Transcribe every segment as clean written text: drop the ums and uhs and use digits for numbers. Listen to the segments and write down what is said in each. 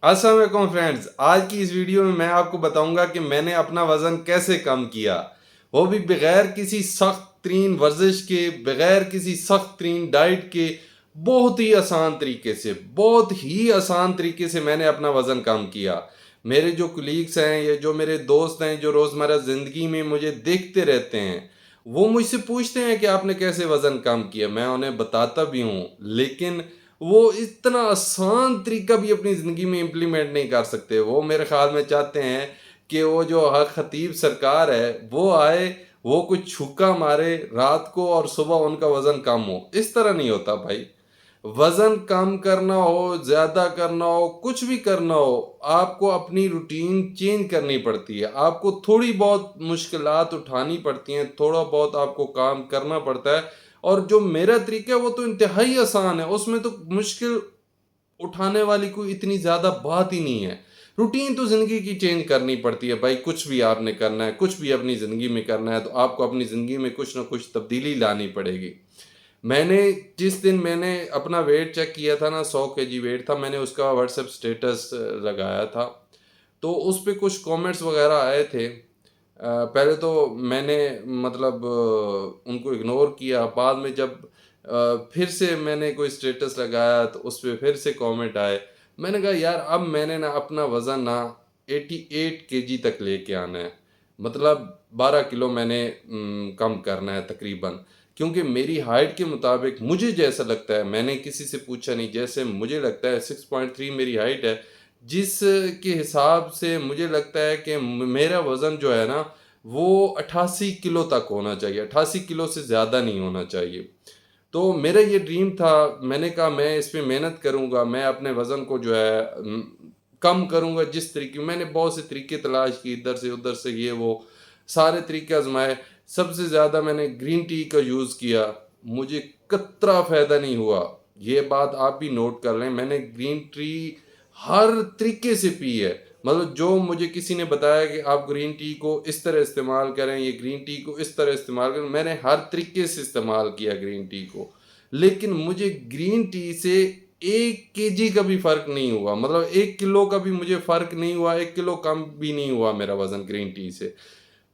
अस्सलाम वालेकुम फ्रेंड्स। आज की इस वीडियो में मैं आपको बताऊंगा कि मैंने अपना वज़न कैसे कम किया, वो भी बग़ैर किसी सख्त तरीन वर्जिश के, बग़ैर किसी सख्त तरीन डाइट के। बहुत ही आसान तरीके से, बहुत ही आसान तरीके से मैंने अपना वज़न कम किया। मेरे जो कुलीग्स हैं या जो मेरे दोस्त हैं जो रोज़मर्रा ज़िंदगी में मुझे देखते रहते हैं, वो मुझसे पूछते हैं कि आपने कैसे वज़न कम किया। मैं उन्हें बताता भी हूँ, लेकिन वो इतना आसान तरीका भी अपनी ज़िंदगी में इम्प्लीमेंट नहीं कर सकते। वो मेरे ख़्याल में चाहते हैं कि वो जो हक खतीब सरकार है, वो आए, वो कुछ छुक्का मारे रात को और सुबह उनका वज़न कम हो। इस तरह नहीं होता भाई। वज़न कम करना हो, ज़्यादा करना हो, कुछ भी करना हो, आपको अपनी रूटीन चेंज करनी पड़ती है। आपको थोड़ी बहुत मुश्किलात उठानी पड़ती हैं, थोड़ा बहुत आपको काम करना पड़ता है। और जो मेरा तरीका है वो तो इंतहाई आसान है, उसमें तो मुश्किल उठाने वाली कोई इतनी ज़्यादा बात ही नहीं है। रूटीन तो ज़िंदगी की चेंज करनी पड़ती है भाई। कुछ भी आपने करना है, कुछ भी अपनी ज़िंदगी में करना है, तो आपको अपनी ज़िंदगी में कुछ ना कुछ तब्दीली लानी पड़ेगी। मैंने जिस दिन मैंने अपना वेट चेक किया था ना, 100 केजी वेट था, मैंने उसका व्हाट्सएप स्टेटस लगाया था। तो उस पे कुछ कमेंट्स वगैरह आए थे। पहले तो मैंने मतलब उनको इग्नोर किया। बाद में जब फिर से मैंने कोई स्टेटस लगाया तो उस पे फिर से कमेंट आए। मैंने कहा यार, अब मैंने ना अपना वज़न ना 88 केजी तक लेके आना है। मतलब 12 किलो मैंने कम करना है तकरीबन। क्योंकि मेरी हाइट के मुताबिक मुझे जैसा लगता है, मैंने किसी से पूछा नहीं, जैसे मुझे लगता है 6.3 मेरी हाइट है। जिस के हिसाब से मुझे लगता है कि मेरा वज़न जो है ना, वो 88 किलो तक होना चाहिए, 88 किलो से ज़्यादा नहीं होना चाहिए। तो मेरा ये ड्रीम था। मैंने कहा मैं इस पे मेहनत करूँगा, मैं अपने वज़न को जो है कम करूँगा। जिस तरीके मैंने बहुत से तरीके तलाश किए, इधर से उधर से ये वो सारे तरीके आज़माए। सबसे ज़्यादा मैंने ग्रीन टी का यूज़ किया, मुझे कतरा फ़ायदा नहीं हुआ। ये बात आप भी नोट कर लें, मैंने ग्रीन टी हर तरीके से पी है। मतलब जो मुझे किसी ने बताया कि आप ग्रीन टी को इस तरह इस्तेमाल करें, ये ग्रीन टी को इस तरह इस्तेमाल करें, मैंने हर तरीके से इस्तेमाल किया ग्रीन टी को। लेकिन मुझे ग्रीन टी से 1 केजी का भी फ़र्क नहीं हुआ। मतलब 1 किलो का भी मुझे फ़र्क नहीं हुआ, 1 किलो कम भी नहीं हुआ मेरा वज़न ग्रीन टी से।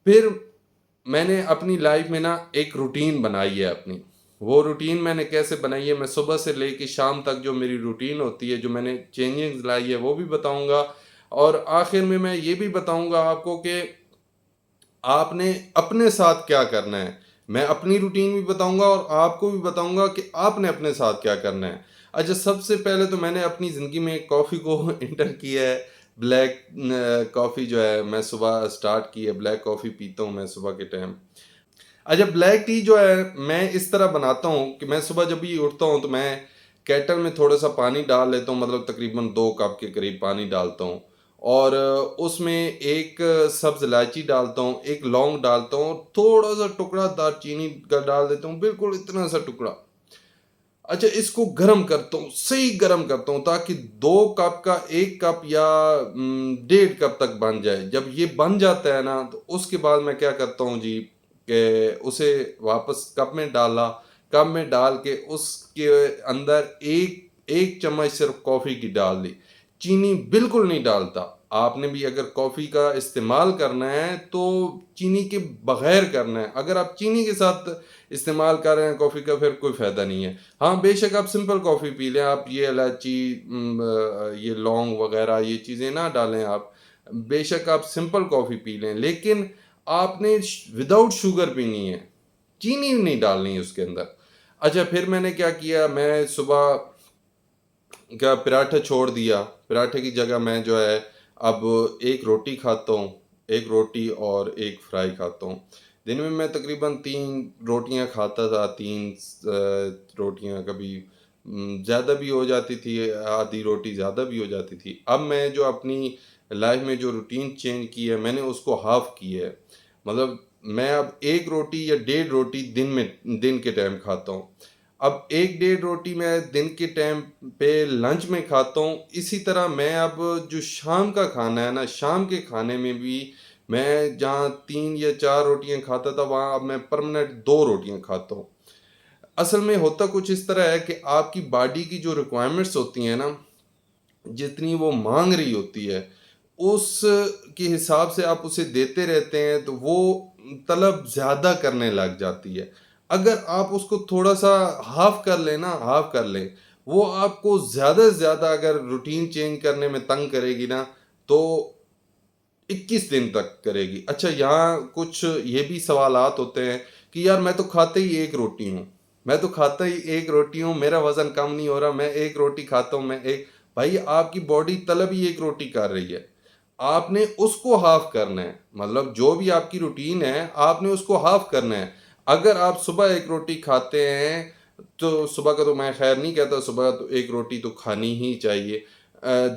फिर मैंने अपनी लाइफ में ना एक रूटीन बनाई है अपनी। वो रूटीन मैंने कैसे बनाई है, मैं सुबह से लेके शाम तक जो मेरी रूटीन होती है, जो मैंने चेंजिंग्स लाई है, वो भी बताऊँगा। और आखिर में मैं ये भी बताऊँगा आपको कि आपने अपने साथ क्या करना है। मैं अपनी रूटीन भी बताऊँगा और आपको भी बताऊँगा कि आपने अपने साथ क्या करना है। अच्छा, सबसे पहले तो मैंने अपनी ज़िंदगी में कॉफ़ी को एंटर किया है। ब्लैक कॉफ़ी जो है मैं सुबह स्टार्ट की है, ब्लैक कॉफ़ी पीता हूँ मैं सुबह के टाइम। अच्छा, ब्लैक टी जो है मैं इस तरह बनाता हूँ कि मैं सुबह जब भी उठता हूँ तो मैं केटल में थोड़ा सा पानी डाल लेता हूँ, मतलब तकरीबन 2 कप के करीब पानी डालता हूँ। और उसमें एक सब्ज़ इलायची डालता हूँ, एक लौंग डालता हूँ, थोड़ा सा टुकड़ा दालचीनी का डाल देता हूँ, बिल्कुल इतना सा टुकड़ा। अच्छा, इसको गरम करता हूँ, सही गरम करता हूँ, ताकि 2 कप का 1 कप या 1.5 कप तक बन जाए। जब ये बन जाता है ना, तो उसके बाद मैं क्या करता हूँ जी, कि उसे वापस कप में डाला। कप में डाल के उसके अंदर एक एक चम्मच सिर्फ कॉफ़ी की डाल दी। चीनी बिल्कुल नहीं डालता। आपने भी अगर कॉफ़ी का इस्तेमाल करना है तो चीनी के बगैर करना है। अगर आप चीनी के साथ इस्तेमाल कर रहे हैं कॉफ़ी का, फिर कोई फ़ायदा नहीं है। हाँ, बेशक आप सिंपल कॉफ़ी पी लें, आप ये इलायची, ये लौंग वग़ैरह ये चीज़ें ना डालें आप। बेशक आप सिंपल कॉफ़ी पी लें, लेकिन आपने विदाउट शुगर पीनी है, चीनी नहीं डालनी है उसके अंदर। अच्छा, फिर मैंने क्या किया, मैं सुबह क्या पराठा छोड़ दिया। पराठे की जगह मैं जो है अब एक रोटी खाता हूँ, एक रोटी और एक फ्राई खाता हूँ। दिन में मैं तकरीबन 3 रोटियाँ खाता था, 3 रोटियाँ कभी ज़्यादा भी हो जाती थी, आधी रोटी ज़्यादा भी हो जाती थी। अब मैं जो अपनी लाइफ में जो रूटीन चेंज की है, मैंने उसको हाफ़ की है। मतलब मैं अब 1 रोटी या डेढ़ रोटी दिन के टाइम खाता हूँ। अब 1 डेढ़ रोटी मैं दिन के टाइम पे लंच में खाता हूँ। इसी तरह मैं अब जो शाम का खाना है ना, शाम के खाने में भी मैं जहाँ 3 या 4 रोटियाँ खाता था, वहाँ अब मैं परमानेंट 2 रोटियाँ खाता हूँ। असल में होता कुछ इस तरह है कि आपकी बॉडी की जो रिक्वायरमेंट्स होती हैं ना, جتنی وہ مانگ رہی ہوتی ہے اس کے حساب سے آپ اسے دیتے رہتے ہیں تو وہ طلب زیادہ کرنے لگ جاتی ہے. اگر آپ اس کو تھوڑا سا ہاف کر لیں نا، ہاف کر لیں، وہ آپ کو زیادہ سے زیادہ اگر روٹین چینج کرنے میں تنگ کرے گی نا تو 21 دن تک کرے گی. اچھا یہاں کچھ یہ بھی سوالات ہوتے ہیں کہ یار میں تو کھاتے ہی ایک روٹی ہوں، میں تو کھاتا ہی ایک روٹی ہوں، میرا وزن کم نہیں ہو رہا، میں ایک روٹی کھاتا ہوں، میں ایک. بھائی آپ کی باڈی طلب ہی ایک روٹی کر رہی ہے، آپ نے اس کو ہاف کرنا ہے. مطلب جو بھی آپ کی روٹین ہے آپ نے اس کو ہاف کرنا ہے. اگر آپ صبح ایک روٹی کھاتے ہیں تو صبح کا تو میں خیر نہیں کہتا، صبح تو ایک روٹی تو کھانی ہی چاہیے.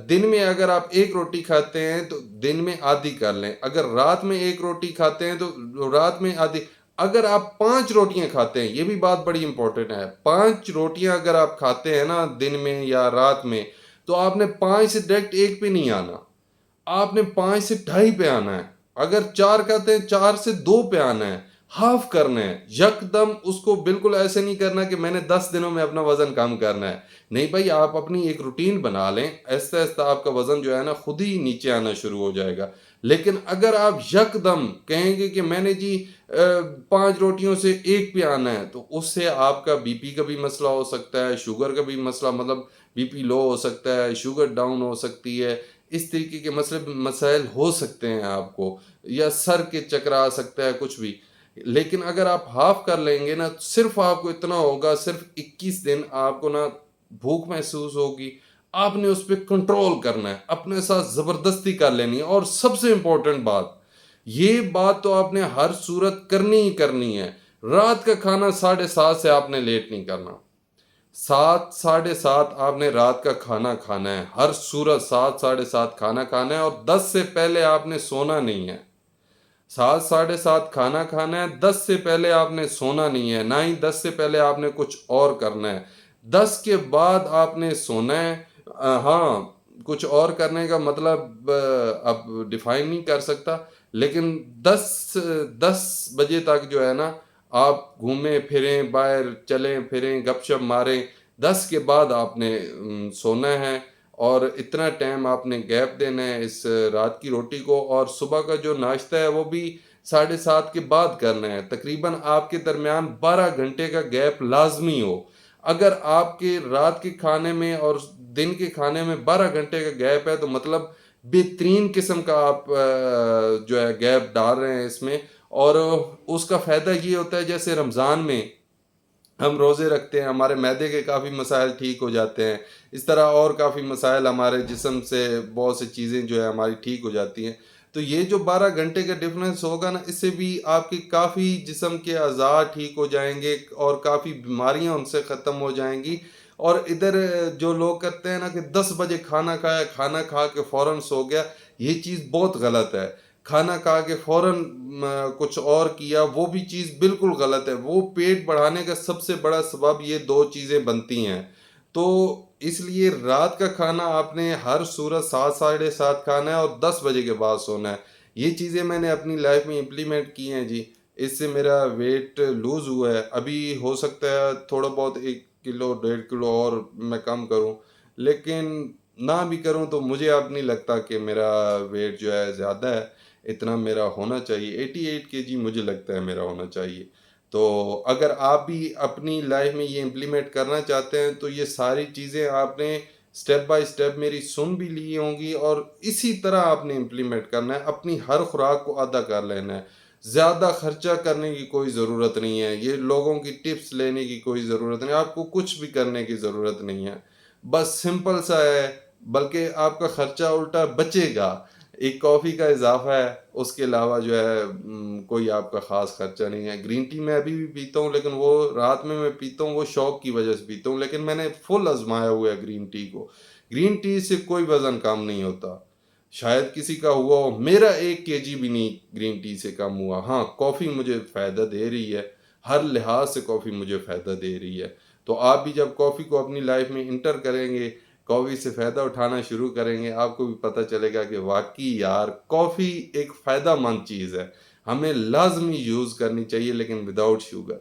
دن میں اگر آپ ایک روٹی کھاتے ہیں تو دن میں آدھی کر لیں. اگر رات میں ایک روٹی کھاتے ہیں تو رات میں آدھی. اگر آپ 5 روٹیاں کھاتے ہیں، یہ بھی بات بڑی امپورٹنٹ ہے، 5 روٹیاں اگر آپ کھاتے ہیں نا دن میں یا رات میں تو آپ نے 5 سے ڈائریکٹ ایک پہ نہیں آنا، آپ نے 5 سے 2.5 پہ آنا ہے. اگر 4 کہتے ہیں 4 سے 2 پہ آنا ہے، ہاف کرنا ہے. یکدم اس کو بالکل ایسے نہیں کرنا کہ میں نے 10 دنوں میں اپنا وزن کم کرنا ہے. نہیں بھائی، آپ اپنی ایک روٹین بنا لیں، ایسے ایسے آپ کا وزن جو ہے نا خود ہی نیچے آنا شروع ہو جائے گا. لیکن اگر آپ یکدم کہیں گے کہ میں نے جی 5 روٹیوں سے ایک پہ آنا ہے تو اس سے آپ کا بی پی کا بھی مسئلہ ہو سکتا ہے، شوگر کا بھی مسئلہ، مطلب بی پی لو ہو سکتا ہے، شوگر ڈاؤن ہو سکتی ہے، اس طریقے کے مسائل ہو سکتے ہیں آپ کو، یا سر کے چکر آ سکتا ہے، کچھ بھی. لیکن اگر آپ ہاف کر لیں گے نا صرف آپ کو اتنا ہوگا، صرف 21 دن آپ کو نا بھوک محسوس ہوگی. آپ نے اس پہ کنٹرول کرنا ہے، اپنے ساتھ زبردستی کر لینی ہے. اور سب سے امپورٹنٹ بات، یہ بات تو آپ نے ہر صورت کرنی ہی کرنی ہے، رات کا کھانا 7:30 سے آپ نے لیٹ نہیں کرنا. 7 7:30 آپ نے رات کا کھانا کھانا ہے، ہر صورت 7 7:30 کھانا کھانا ہے. اور 10 سے پہلے آپ نے سونا نہیں ہے. 7 7:30 کھانا کھانا ہے، 10 سے پہلے آپ نے سونا نہیں ہے، نہ ہی 10 سے پہلے آپ نے کچھ اور کرنا ہے. 10 کے بعد آپ نے سونا ہے. ہاں، کچھ اور کرنے کا مطلب اب ڈیفائن نہیں کر سکتا، لیکن 10 بجے تک جو ہے نا آپ گھومیں پھریں، باہر چلیں پھریں، گپ شپ ماریں. 10 کے بعد آپ نے سونا ہے. اور اتنا ٹائم آپ نے گیپ دینا ہے اس رات کی روٹی کو. اور صبح کا جو ناشتہ ہے وہ بھی 7:30 کے بعد کرنا ہے. تقریباً آپ کے درمیان 12 گھنٹے کا گیپ لازمی ہو. اگر آپ کے رات کے کھانے میں اور دن کے کھانے میں 12 گھنٹے کا گیپ ہے تو مطلب بہترین قسم کا آپ جو ہے گیپ ڈال رہے ہیں اس میں. اور اس کا فائدہ یہ ہوتا ہے جیسے رمضان میں ہم روزے رکھتے ہیں، ہمارے معدے کے کافی مسائل ٹھیک ہو جاتے ہیں. اس طرح اور کافی مسائل ہمارے جسم سے بہت سی چیزیں جو ہے ہماری ٹھیک ہو جاتی ہیں. تو یہ جو 12 گھنٹے کا ڈفرینس ہوگا نا، اس سے بھی آپ کی کافی جسم کے اعضاء ٹھیک ہو جائیں گے اور کافی بیماریاں ان سے ختم ہو جائیں گی. اور ادھر جو لوگ کرتے ہیں نا کہ 10 بجے کھانا کھایا، کھانا کھا کے فوراً سو گیا، یہ چیز بہت غلط ہے. کھانا کھا کے فوراً کچھ اور کیا، وہ بھی چیز بالکل غلط ہے. وہ پیٹ بڑھانے کا سب سے بڑا سبب یہ 2 چیزیں بنتی ہیں. تو اس لیے رات کا کھانا آپ نے ہر صورت 7 7:30 کھانا ہے اور 10 بجے کے بعد سونا ہے. یہ چیزیں میں نے اپنی لائف میں امپلیمنٹ کی ہیں جی. اس سے میرا ویٹ لوز ہوا ہے. ابھی ہو سکتا ہے تھوڑا بہت 1 کلو 1.5 کلو اور میں کم کروں، لیکن نہ بھی کروں تو مجھے اب نہیں لگتا کہ میرا ویٹ جو ہے زیادہ ہے. اتنا میرا ہونا چاہیے، 88 kg مجھے لگتا ہے میرا ہونا چاہیے. تو اگر آپ بھی اپنی لائف میں یہ امپلیمنٹ کرنا چاہتے ہیں تو یہ ساری چیزیں آپ نے سٹیپ بائی سٹیپ میری سن بھی لی ہوں گی، اور اسی طرح آپ نے امپلیمنٹ کرنا ہے. اپنی ہر خوراک کو آدھا کر لینا ہے. زیادہ خرچہ کرنے کی کوئی ضرورت نہیں ہے، یہ لوگوں کی ٹپس لینے کی کوئی ضرورت نہیں، آپ کو کچھ بھی کرنے کی ضرورت نہیں ہے. بس سمپل سا ہے، بلکہ آپ کا خرچہ الٹا بچے گا. ایک کافی کا اضافہ ہے، اس کے علاوہ جو ہے کوئی آپ کا خاص خرچہ نہیں ہے. گرین ٹی میں ابھی بھی پیتا ہوں، لیکن وہ رات میں پیتا ہوں، وہ شوق کی وجہ سے پیتا ہوں. لیکن میں نے فل آزمایا ہوا ہے گرین ٹی کو. گرین ٹی سے کوئی وزن کم نہیں ہوتا. شاید کسی کا ہوا ہو، میرا 1 kg بھی نہیں گرین ٹی سے کم ہوا. ہاں، کافی مجھے فائدہ دے رہی ہے، ہر لحاظ سے کافی مجھے فائدہ دے رہی ہے. تو آپ بھی جب کافی کو اپنی لائف میں انٹر کریں گے، کافی سے فائدہ اٹھانا شروع کریں گے، آپ کو بھی پتہ چلے گا کہ واقعی یار کافی ایک فائدہ مند چیز ہے، ہمیں لازمی یوز کرنی چاہیے، لیکن وداؤٹ شوگر.